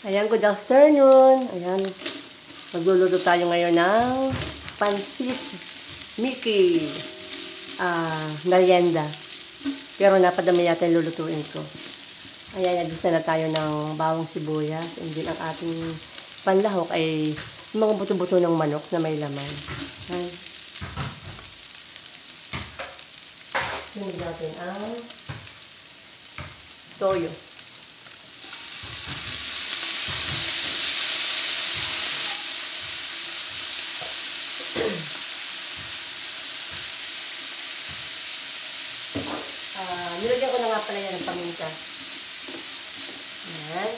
Ayan, good afternoon. Ayan, magluluto tayo ngayon ng pansit Mickey merienda. Pero napadami yata yung lulutuin ko. Ayan, nagisa na tayo ng bawang sibuyas. And then ang ating panlahok ay mga buto-buto ng manok na may laman. Ayan. Sunod natin ang toyo. Nilagyan ko na nga pala yan ng paminta. Ayan.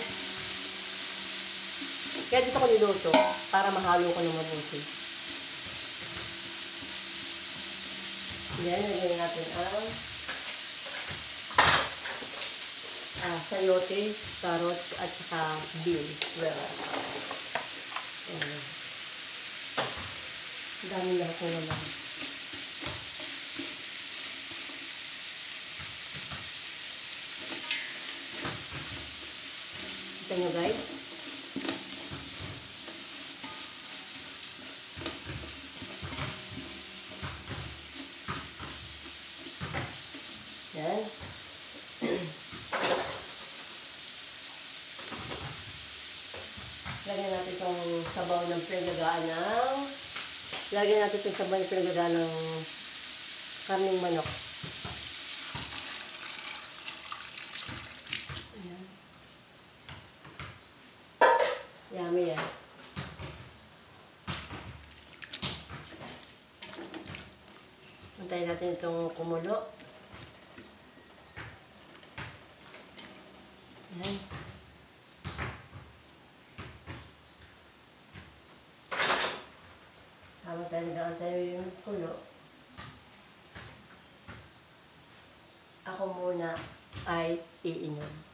Kaya dito ko niluto para mahalo ko ng mabuti. Ayan, nilagyan natin ang sayote, carrots, at saka beans. Well, dami lahat ko naman. Kita nyo guys. Yan. Lagyan natin itong sabaw ng pinagagaan ng karning manok. Yummy yan. Antayin natin itong kumulo. Ayan. Habang tayo yung kulo. Ako muna ay iinom.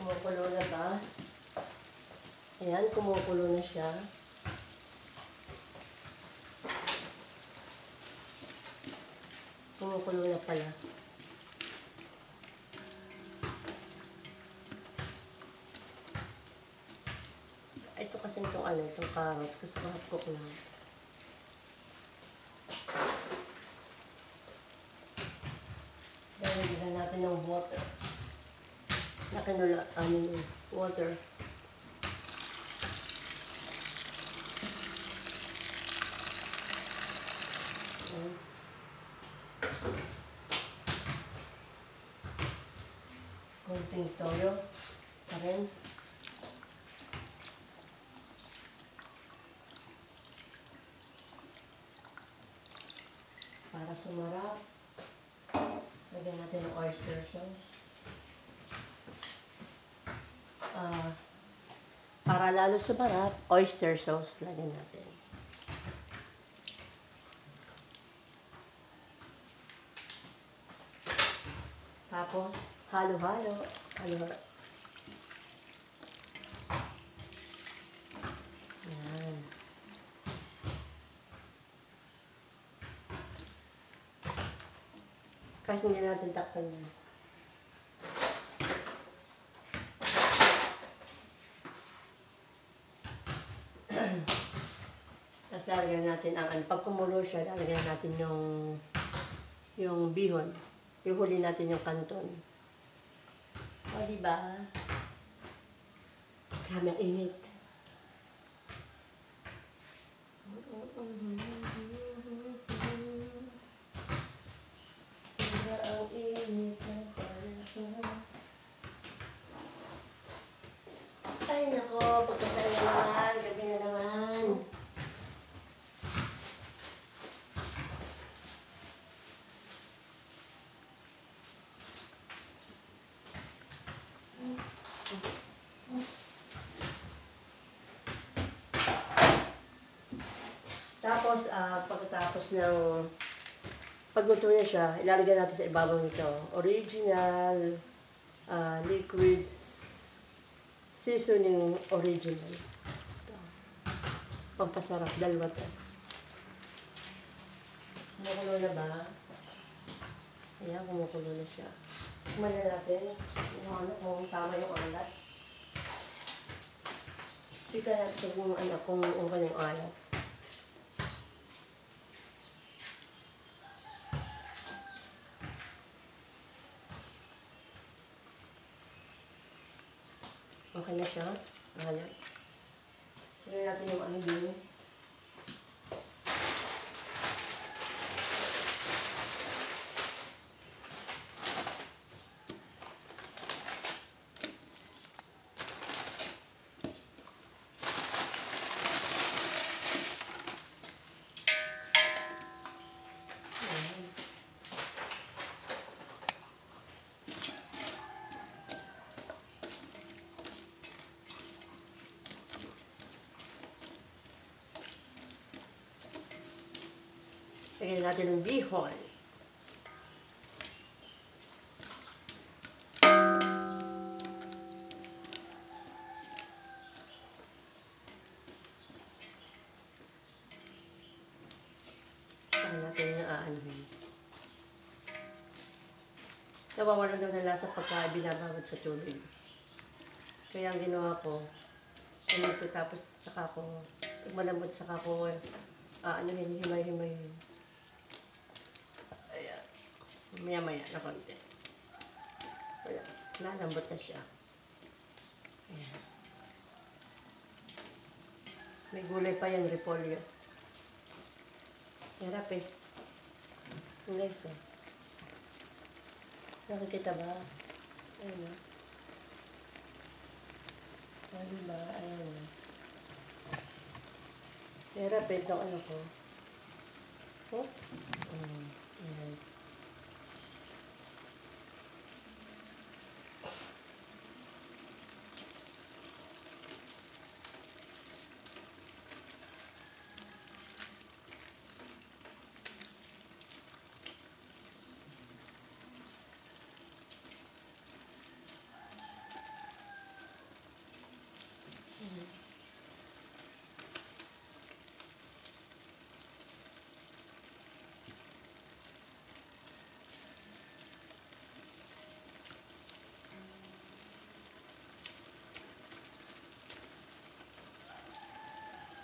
Kumukulo na ba? Ayan, kumukulo na siya. Kumukulo na pala. Ito kasi itong carrots. Gusto ko half-cook lang. Lagyan natin ng water. Water. Konting toyo pa rin. Para sumarap. Lagyan natin ng oyster sauce. Para lalo sumarap, oyster sauce lagyan natin. Tapos, halo-halo. Yan. Kahit hindi natin takpan yan. Tapos lalagyan natin pag kumulo siya, lalagyan natin yung bihon. Ihuli natin yung kanton. O, diba? Grabe ang init. Sobra ang init na pala. Ay, nako, pagkasal na naman, gabi na naman. Tapos, pagkatapos ng pagluto niya siya, ilalagay natin sa ibabaw nito. Original, liquid seasoning original. Ito. Pampasarap, dalawa to. Kumukulo na ba? Ayan, kumukulo na siya. Kumain na natin kung tama yung alat. Sika natin kung okay yung alat. Okay na siya. Ayan. Tignan natin yung ano din. Lagyan natin ng bihon. Saka natin yung aanuhin. Nawawalan daw ng lasa pagka binabawad sa tubig. Kaya ang ginawa ko, ito tapos saka ko, pag malambot saka ko, aanuhin, himay-himayin. Maya-maya na konti. Wala. Nalambot na siya. Ayan. May gulay pa yan, repolyo. Hirap eh. Ang guys eh. Nakikita ba? Ayan o. Ano ba? Ayan o. Hirap eh. Itong ano ko. Oh? Ayan.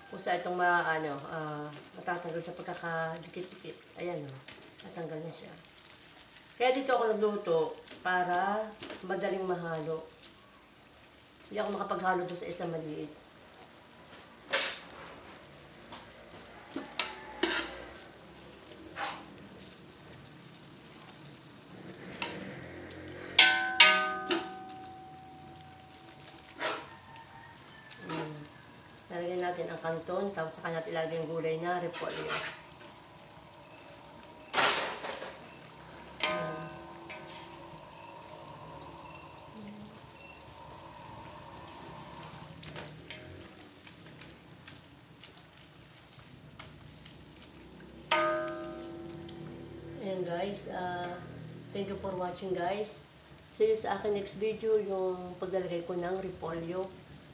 Kusa itong matatanggal sa pagkakadikit-dikit. Ayan o, natanggal na siya. Kaya dito ako nagluto para madaling mahalo. Hindi ako makapaghalo doon sa isang maliit. Lalagyan natin ang kanton, tapos saka natin ilagay yung gulay na repolyo. Ayan guys, thank you for watching guys. See you sa akin next video, yung paglalagay ko ng repolyo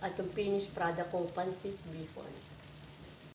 at yung finished product kong pancit bihon.